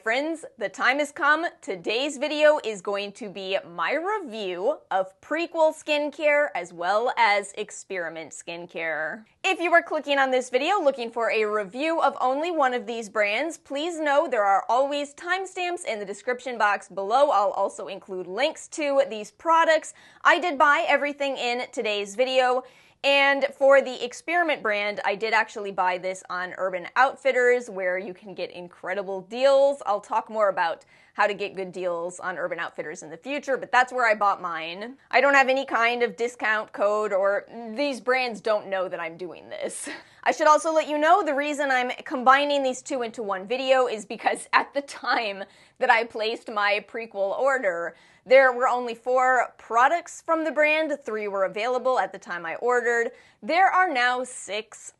friends, the time has come. Today's video is going to be my review of Prequel skincare as well as Experiment skincare. If you are clicking on this video looking for a review of only one of these brands, please know there are always timestamps in the description box below. I'll also include links to these products. I did buy everything in today's video. And for the Experiment brand, I did actually buy this on Urban Outfitters, where you can get incredible deals. I'll talk more about how to get good deals on Urban Outfitters in the future, but that's where I bought mine. I don't have any kind of discount code, or these brands don't know that I'm doing this. I should also let you know the reason I'm combining these two into one video is because at the time that I placed my Prequel order, there were only 4 products from the brand. 3 were available at the time I ordered. There are now 6.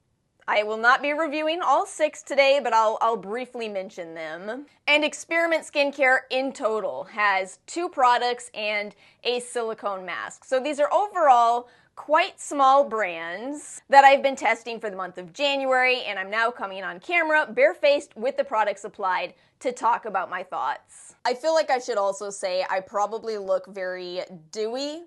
I will not be reviewing all 6 today, but I'll briefly mention them. And Experiment Skincare in total has 2 products and a silicone mask. So these are overall quite small brands that I've been testing for the month of January, and I'm now coming on camera, barefaced with the products applied, to talk about my thoughts. I feel like I should also say I probably look very dewy,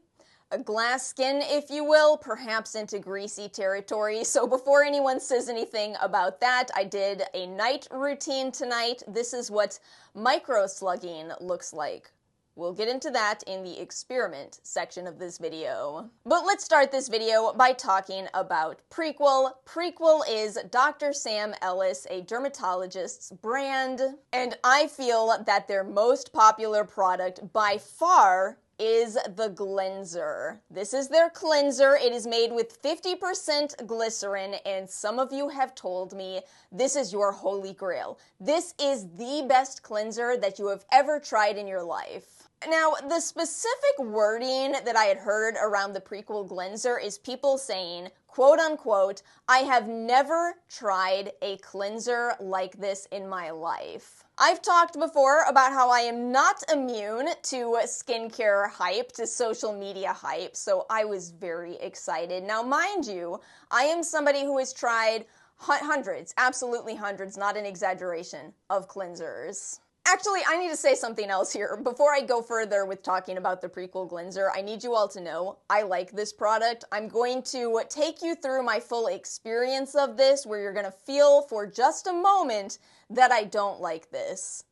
a glass skin, if you will, perhaps into greasy territory. So before anyone says anything about that, I did a night routine tonight. This is what micro-slugging looks like. We'll get into that in the Experiment section of this video. But let's start this video by talking about Prequel. Prequel is Dr. Sam Ellis, a dermatologist's brand, and I feel that their most popular product by far is the Gleanser. This is their cleanser. It is made with 50% glycerin, and some of you have told me this is your holy grail. This is the best cleanser that you have ever tried in your life. Now, the specific wording that I had heard around the Prequel Gleanser is people saying, quote unquote, I have never tried a cleanser like this in my life. I've talked before about how I am not immune to skincare hype, to social media hype, so I was very excited. Now, mind you, I am somebody who has tried hundreds, absolutely hundreds, not an exaggeration, of cleansers. Actually, I need to say something else here. Before I go further with talking about the Prequel Gleanser, I need you all to know I like this product. I'm going to take you through my full experience of this, where you're going to feel for just a moment that I don't like this.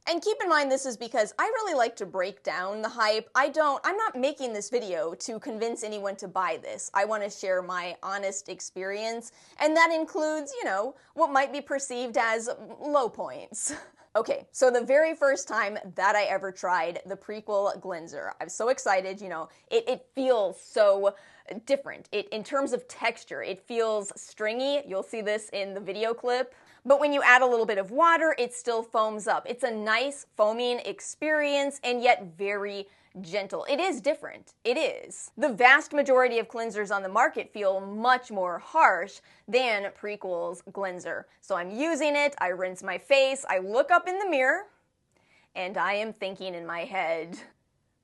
And keep in mind, this is because I really like to break down the hype. I'm not making this video to convince anyone to buy this. I want to share my honest experience, and that includes, what might be perceived as low points. Okay, so the very first time that I ever tried the Prequel Gleanser, I'm so excited, it feels so different. In terms of texture, it feels stringy. You'll see this in the video clip. But when you add a little bit of water, it still foams up. It's a nice foaming experience, and yet very gentle. It is different. It is. The vast majority of cleansers on the market feel much more harsh than Prequel's Gleanser. So I'm using it, I rinse my face, I look up in the mirror, and I am thinking in my head,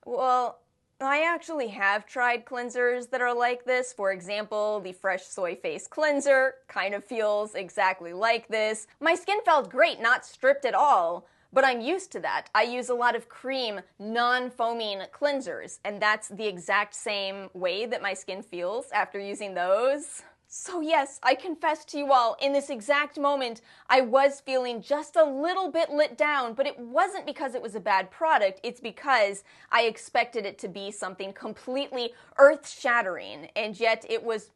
well, I actually have tried cleansers that are like this. For example, the Fresh Soy Face Cleanser kind of feels exactly like this. My skin felt great, not stripped at all. But I'm used to that. I use a lot of cream, non-foaming cleansers, and that's the exact same way that my skin feels after using those. So yes, I confess to you all, in this exact moment, I was feeling just a little bit lit down, but it wasn't because it was a bad product, it's because I expected it to be something completely earth-shattering, and yet it was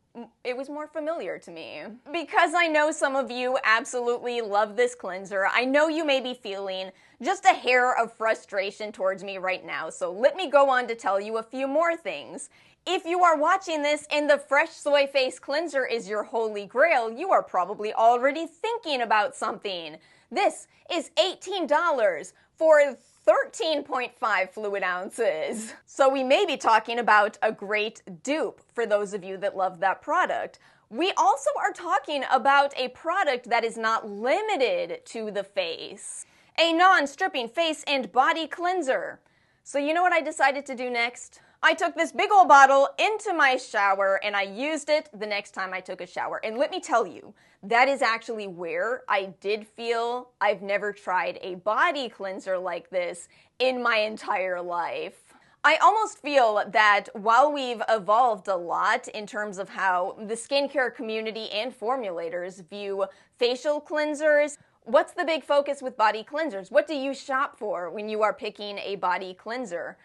more familiar to me. Because I know some of you absolutely love this cleanser, I know you may be feeling just a hair of frustration towards me right now, so let me go on to tell you a few more things. If you are watching this and the Fresh Soy Face Cleanser is your holy grail, you are probably already thinking about something. This is $18 for 13.5 fluid ounces. So we may be talking about a great dupe for those of you that love that product. We also are talking about a product that is not limited to the face. A non-stripping face and body cleanser. So you know what I decided to do next? I took this big old bottle into my shower and I used it the next time I took a shower. And let me tell you, that is actually where I did feel I've never tried a body cleanser like this in my entire life. I almost feel that while we've evolved a lot in terms of how the skincare community and formulators view facial cleansers, what's the big focus with body cleansers? What do you shop for when you are picking a body cleanser?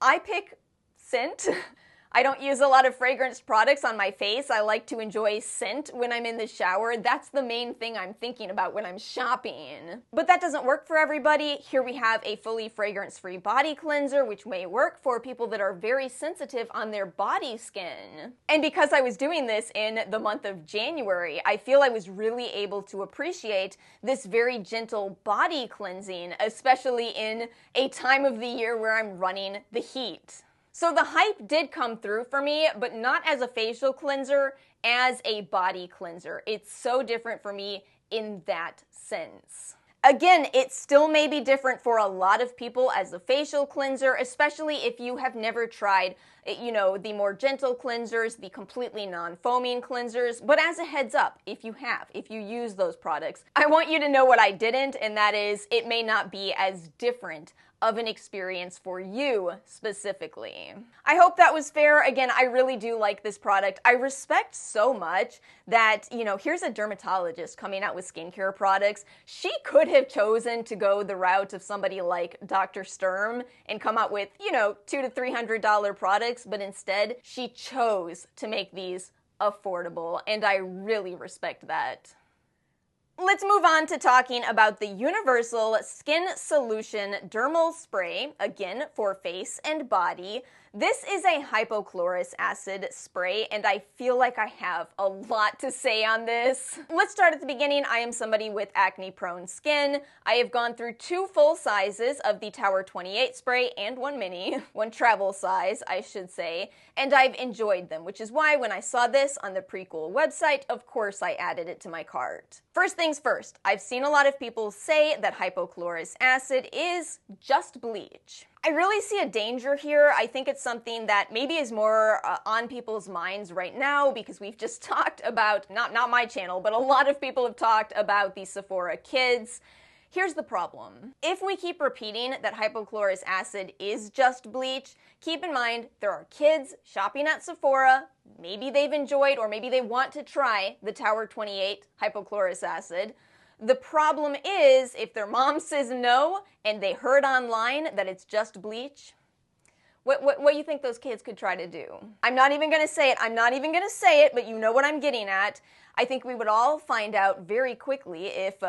I pick scent. I don't use a lot of fragranced products on my face. I like to enjoy scent when I'm in the shower. That's the main thing I'm thinking about when I'm shopping. But that doesn't work for everybody. Here we have a fully fragrance-free body cleanser, which may work for people that are very sensitive on their body skin. And because I was doing this in the month of January, I feel I was really able to appreciate this very gentle body cleansing, especially in a time of the year where I'm running the heat. So the hype did come through for me, but not as a facial cleanser, as a body cleanser. It's so different for me in that sense. Again, it still may be different for a lot of people as a facial cleanser, especially if you have never tried, the more gentle cleansers, the completely non-foaming cleansers. But as a heads up, if you use those products, I want you to know what I didn't, and that is it may not be as different of an experience for you specifically. I hope that was fair. Again, I really do like this product. I respect so much that, here's a dermatologist coming out with skincare products. She could have chosen to go the route of somebody like Dr. Sturm and come out with, $200 to $300 products, but instead she chose to make these affordable, and I really respect that. Let's move on to talking about the Universal Skin Solution Dermal Spray, again for face and body. This is a hypochlorous acid spray, and I feel like I have a lot to say on this. Let's start at the beginning. I am somebody with acne-prone skin. I have gone through 2 full sizes of the Tower 28 spray and 1 mini, 1 travel size, I should say, and I've enjoyed them, which is why when I saw this on the Prequel website, of course I added it to my cart. First things first, I've seen a lot of people say that hypochlorous acid is just bleach. I really see a danger here. I think it's something that maybe is more on people's minds right now because we've just talked about, not my channel, but a lot of people have talked about the Sephora kids. Here's the problem. If we keep repeating that hypochlorous acid is just bleach, keep in mind there are kids shopping at Sephora. Maybe they've enjoyed or maybe they want to try the Tower 28 hypochlorous acid. The problem is, if their mom says no, and they heard online that it's just bleach, what do you think those kids could try to do? I'm not even going to say it, but you know what I'm getting at. I think we would all find out very quickly if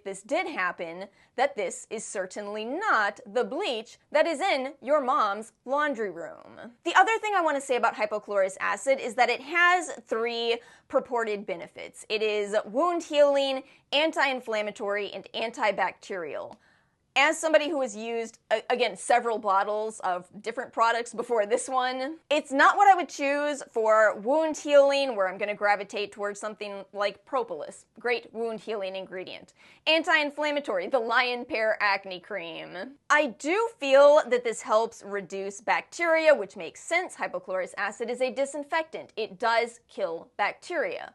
this did happen, that this is certainly not the bleach that is in your mom's laundry room. The other thing I want to say about hypochlorous acid is that it has 3 purported benefits. It is wound healing, anti-inflammatory, and antibacterial. As somebody who has used, again, several bottles of different products before this one, it's not what I would choose for wound healing, where I'm going to gravitate towards something like propolis. Great wound healing ingredient. Anti-inflammatory, the Lion Pear Acne Cream. I do feel that this helps reduce bacteria, which makes sense. Hypochlorous acid is a disinfectant. It does kill bacteria.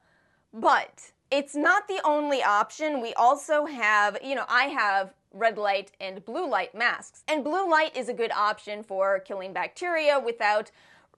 But it's not the only option. We also have, I have red light and blue light masks. And blue light is a good option for killing bacteria without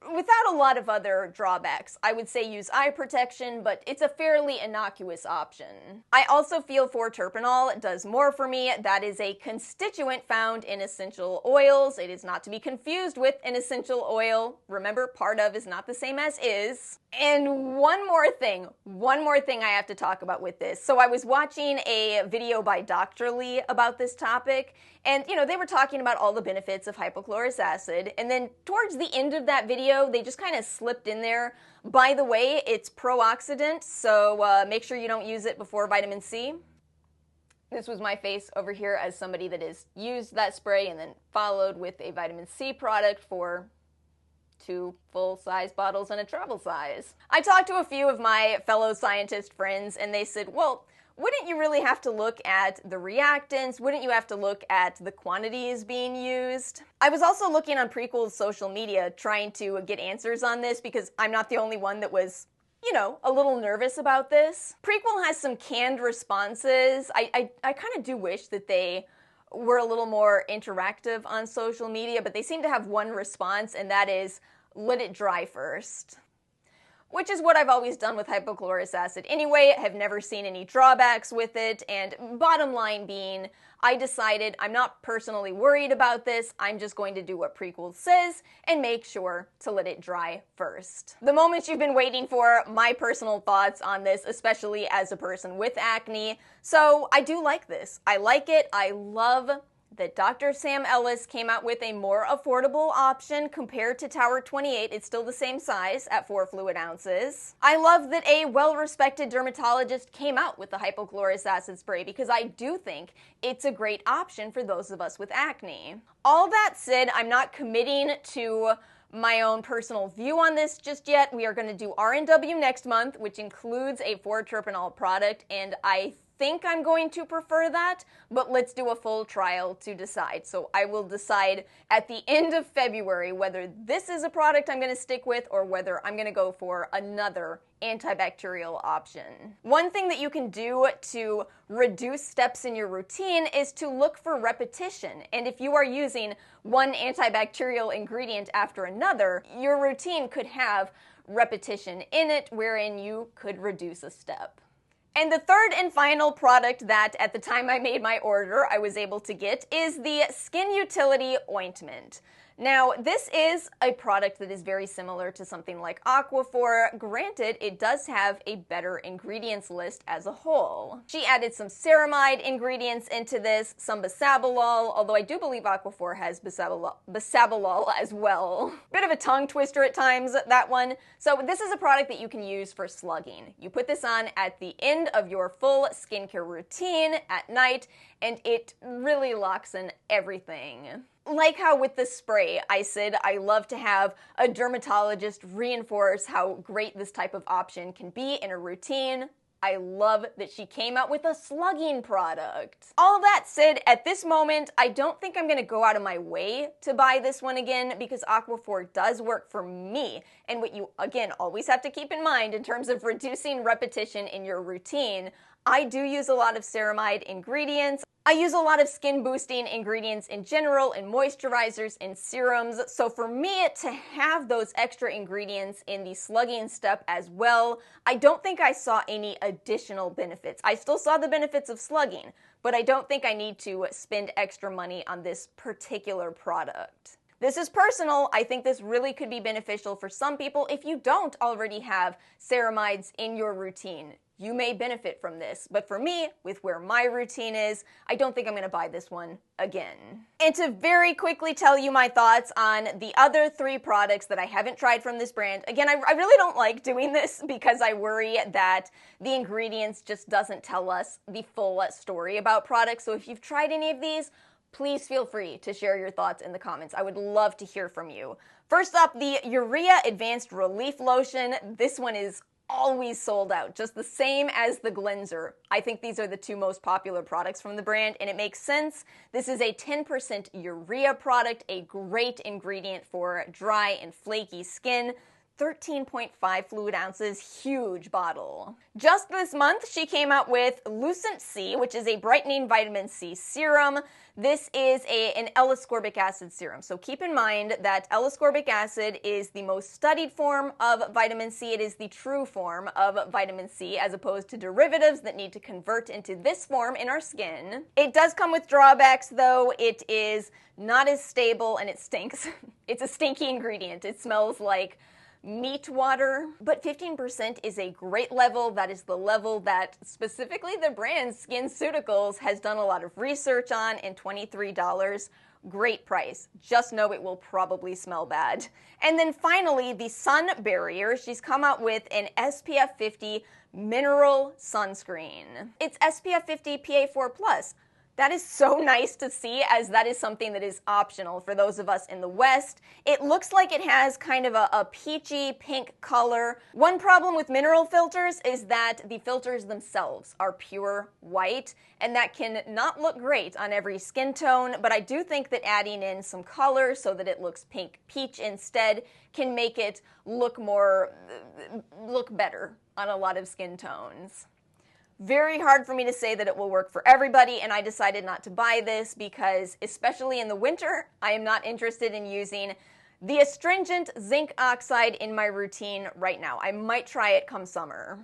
a lot of other drawbacks. I would say use eye protection, but it's a fairly innocuous option. I also feel 4-terpenol does more for me. That is a constituent found in essential oils. It is not to be confused with an essential oil. Remember, part of is not the same as is. And one more thing I have to talk about with this. So I was watching a video by Dr. Lee about this topic, and they were talking about all the benefits of hypochlorous acid, and then towards the end of that video, they just kind of slipped in there, by the way, it's pro-oxidant, so make sure you don't use it before vitamin C. This was my face over here as somebody that has used that spray and then followed with a vitamin C product for 2 full-size bottles and a travel size. I talked to a few of my fellow scientist friends, and they said, well, wouldn't you really have to look at the reactants? Wouldn't you have to look at the quantities being used? I was also looking on Prequel's social media trying to get answers on this because I'm not the only one that was, you know, a little nervous about this. Prequel has some canned responses. I kind of do wish that they were a little more interactive on social media, but they seem to have one response, and that is, let it dry first. Which is what I've always done with hypochlorous acid anyway. I have never seen any drawbacks with it, and bottom line being, I decided I'm not personally worried about this. I'm just going to do what Prequel says and make sure to let it dry first. The moment you've been waiting for, my personal thoughts on this, especially as a person with acne. So I do like this. I like it. I love that Dr. Sam Ellis came out with a more affordable option compared to Tower 28. It's still the same size at 4 fluid ounces. I love that a well-respected dermatologist came out with the hypochlorous acid spray because I do think it's a great option for those of us with acne. All that said, I'm not committing to my own personal view on this just yet. We are going to do R&W next month, which includes a 4-terpenol product, and I think I'm going to prefer that, but let's do a full trial to decide. So I will decide at the end of February whether this is a product I'm going to stick with or whether I'm going to go for another antibacterial option. One thing that you can do to reduce steps in your routine is to look for repetition. And if you are using one antibacterial ingredient after another, your routine could have repetition in it wherein you could reduce a step. And the third and final product that at the time I made my order I was able to get is the Skin Utility Ointment. Now, this is a product that is very similar to something like Aquaphor. Granted, it does have a better ingredients list as a whole. She added some ceramide ingredients into this, some bisabolol, although I do believe Aquaphor has bisabolol as well. Bit of a tongue twister at times, that one. So this is a product that you can use for slugging. You put this on at the end of your full skincare routine at night, and it really locks in everything. Like how with the spray, I said I love to have a dermatologist reinforce how great this type of option can be in a routine. I love that she came out with a slugging product. All that said, at this moment, I don't think I'm going to go out of my way to buy this one again because Aquaphor does work for me. And what you, again, always have to keep in mind in terms of reducing repetition in your routine, I do use a lot of ceramide ingredients. I use a lot of skin boosting ingredients in general, in moisturizers, in serums. So for me to have those extra ingredients in the slugging step as well, I don't think I saw any additional benefits. I still saw the benefits of slugging, but I don't think I need to spend extra money on this particular product. This is personal. I think this really could be beneficial for some people if you don't already have ceramides in your routine. You may benefit from this, but for me, with where my routine is, I don't think I'm going to buy this one again. And to very quickly tell you my thoughts on the other 3 products that I haven't tried from this brand. Again, I really don't like doing this because I worry that the ingredients just doesn't tell us the full story about products. So if you've tried any of these, please feel free to share your thoughts in the comments. I would love to hear from you. First up, the Urea Advanced Relief Lotion. This one is always sold out, just the same as the Gleanser. I think these are the 2 most popular products from the brand, and it makes sense. This is a 10% urea product, a great ingredient for dry and flaky skin. 13.5 fluid ounces, huge bottle. Just this month, she came out with Lucent C, which is a brightening vitamin C serum. This is an L-ascorbic acid serum. So keep in mind that L-ascorbic acid is the most studied form of vitamin C. It is the true form of vitamin C, as opposed to derivatives that need to convert into this form in our skin. It does come with drawbacks, though. It is not as stable and it stinks. It's a stinky ingredient. It smells like meat water, but 15% is a great level. That is the level that specifically the brand SkinCeuticals has done a lot of research on, and $23, great price. Just know it will probably smell bad. And then finally, the sun barrier. She's come out with an SPF 50 mineral sunscreen. It's SPF 50 PA4+. That is so nice to see, as that is something that is optional for those of us in the West. It looks like it has kind of a peachy pink color. One problem with mineral filters is that the filters themselves are pure white, and that can not look great on every skin tone, but I do think that adding in some color so that it looks pink peach instead can make it look better on a lot of skin tones. Very hard for me to say that it will work for everybody, and I decided not to buy this because, especially in the winter, I am not interested in using the astringent zinc oxide in my routine right now. I might try it come summer.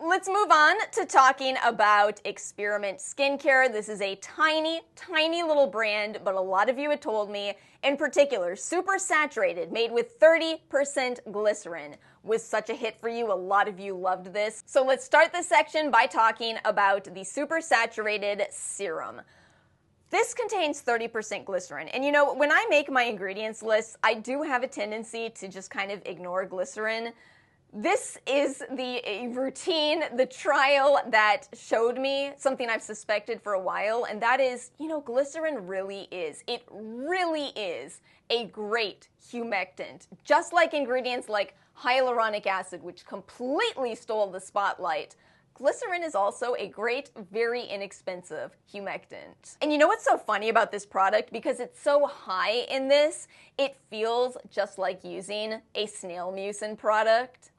Let's move on to talking about Experiment skincare. This is a tiny, tiny little brand, but a lot of you had told me, in particular, super saturated, made with 30% glycerin, was such a hit for you. A lot of you loved this. So let's start this section by talking about the super saturated serum. This contains 30% glycerin, and you know, when I make my ingredients lists, I do have a tendency to just kind of ignore glycerin. This is the routine, the trial that showed me something I've suspected for a while, and that is, you know, glycerin really is a great humectant. Just like ingredients like hyaluronic acid, which completely stole the spotlight, glycerin is also a great, very inexpensive humectant. And you know what's so funny about this product? Because it's so high in this, it feels just like using a snail mucin product.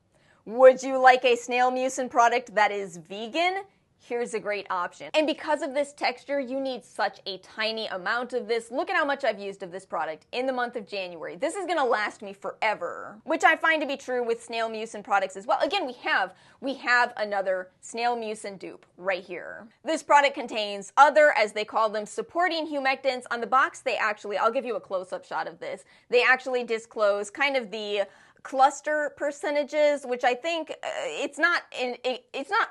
Would you like a snail mucin product that is vegan? Here's a great option. And because of this texture, you need such a tiny amount of this. Look at how much I've used of this product in the month of January. This is gonna last me forever, which I find to be true with snail mucin products as well. Again, we have another snail mucin dupe right here. This product contains other, as they call them, supporting humectants. On the box, they actually, I'll give you a close-up shot of this. They actually disclose kind of the cluster percentages, which I think it's not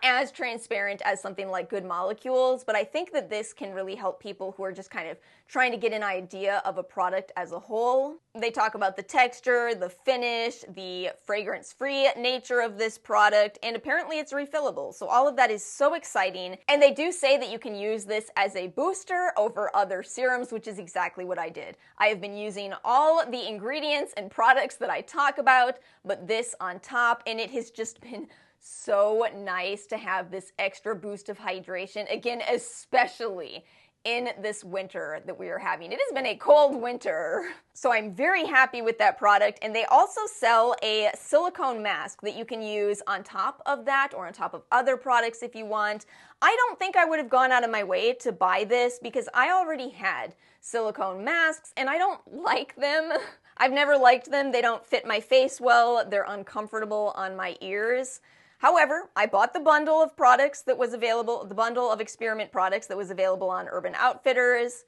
as transparent as something like Good Molecules, but I think that this can really help people who are just kind of trying to get an idea of a product as a whole. They talk about the texture, the finish, the fragrance-free nature of this product, and apparently it's refillable. So all of that is so exciting. And they do say that you can use this as a booster over other serums, which is exactly what I did. I have been using all the ingredients and products that I talk about, but this on top, and it has just been so nice to have this extra boost of hydration. Again, especially in this winter that we are having. It has been a cold winter. So I'm very happy with that product. And they also sell a silicone mask that you can use on top of that or on top of other products if you want. I don't think I would have gone out of my way to buy this because I already had silicone masks and I don't like them. I've never liked them. They don't fit my face well. They're uncomfortable on my ears. However, I bought the bundle of products that was available, the bundle of Experiment products that was available on Urban Outfitters.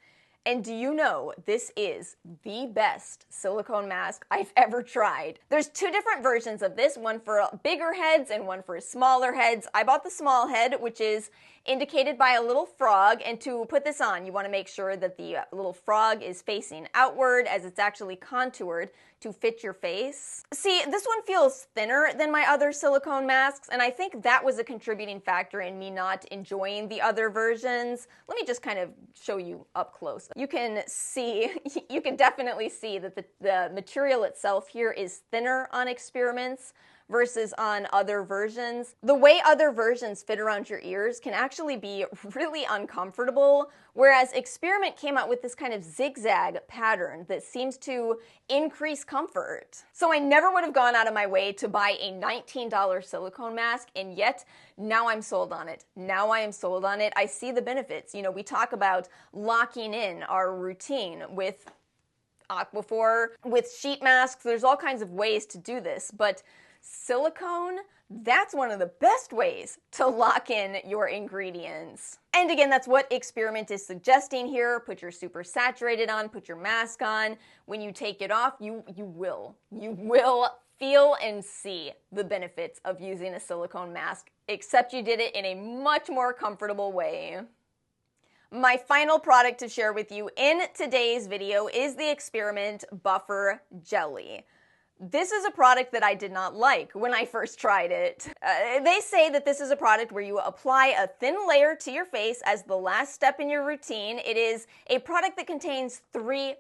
And do you know, this is the best silicone mask I've ever tried. There's two different versions of this, one for bigger heads and one for smaller heads. I bought the small head, which is indicated by a little frog, and to put this on, you want to make sure that the little frog is facing outward as it's actually contoured to fit your face. See, this one feels thinner than my other silicone masks, and I think that was a contributing factor in me not enjoying the other versions. Let me just kind of show you up close. You can see, you can definitely see that the material itself here is thinner on Experiments versus on other versions. The way other versions fit around your ears can actually be really uncomfortable, whereas Experiment came out with this kind of zigzag pattern that seems to increase comfort. So I never would have gone out of my way to buy a $19 silicone mask, and yet now I'm sold on it. Now I am sold on it. I see the benefits. You know, we talk about locking in our routine with Aquaphor, with sheet masks. There's all kinds of ways to do this, but silicone, that's one of the best ways to lock in your ingredients. And again, that's what Experiment is suggesting here. Put your super saturated on, put your mask on. When you take it off, you will feel and see the benefits of using a silicone mask, except you did it in a much more comfortable way. My final product to share with you in today's video is the Experiment Buffer Jelly. This is a product that I did not like when I first tried it. They say that this is a product where you apply a thin layer to your face as the last step in your routine. It is a product that contains 3%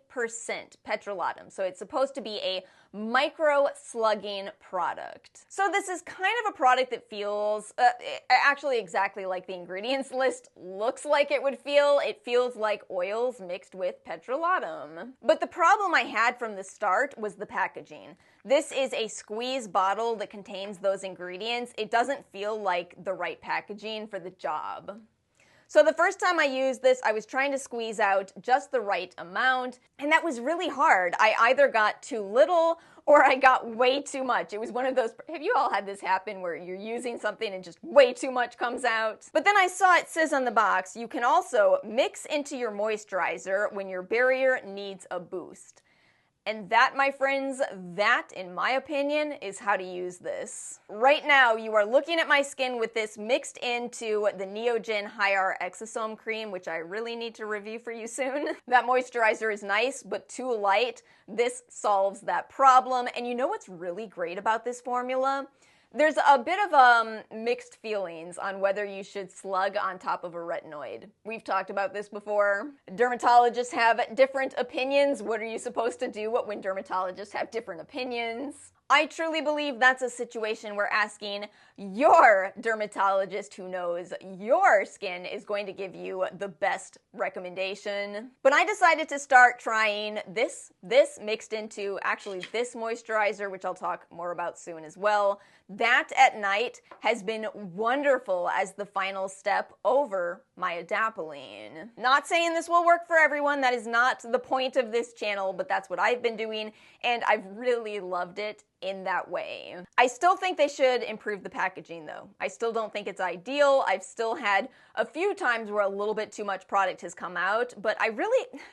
petrolatum, so it's supposed to be a micro-slugging product. So this is kind of a product that feels actually exactly like the ingredients list looks like it would feel. It feels like oils mixed with petrolatum. But the problem I had from the start was the packaging. This is a squeeze bottle that contains those ingredients. It doesn't feel like the right packaging for the job. So the first time I used this, I was trying to squeeze out just the right amount, and that was really hard. I either got too little or I got way too much. It was one of those, have you all had this happen where you're using something and just way too much comes out? But then I saw it says on the box, you can also mix into your moisturizer when your barrier needs a boost. And that, my friends, that, in my opinion, is how to use this. Right now, you are looking at my skin with this mixed into the Neogen Hyar Exosome Cream, which I really need to review for you soon. That moisturizer is nice, but too light. This solves that problem. And you know what's really great about this formula? There's a bit of mixed feelings on whether you should slug on top of a retinoid. We've talked about this before. Dermatologists have different opinions. What are you supposed to do when dermatologists have different opinions? I truly believe that's a situation where asking your dermatologist who knows your skin is going to give you the best recommendation. But I decided to start trying this mixed into actually this moisturizer, which I'll talk more about soon as well. That at night has been wonderful as the final step over my adapalene. Not saying this will work for everyone, that is not the point of this channel, but that's what I've been doing, and I've really loved it in that way. I still think they should improve the packaging though. I still don't think it's ideal. I've still had a few times where a little bit too much product has come out, but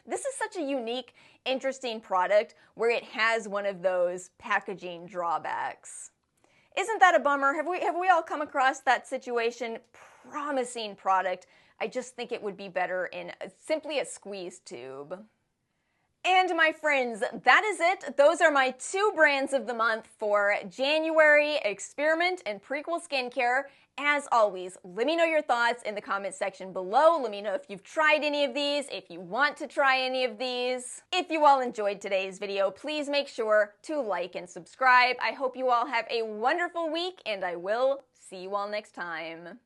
this is such a unique, interesting product where it has one of those packaging drawbacks. Isn't that a bummer? Have we all come across that situation? Promising product. I just think it would be better in simply a squeeze tube. And my friends, that is it. Those are my 2 brands of the month for January: Experiment and Prequel skincare. As always, let me know your thoughts in the comment section below. Let me know if you've tried any of these, if you want to try any of these. If you all enjoyed today's video, please make sure to like and subscribe. I hope you all have a wonderful week, and I will see you all next time.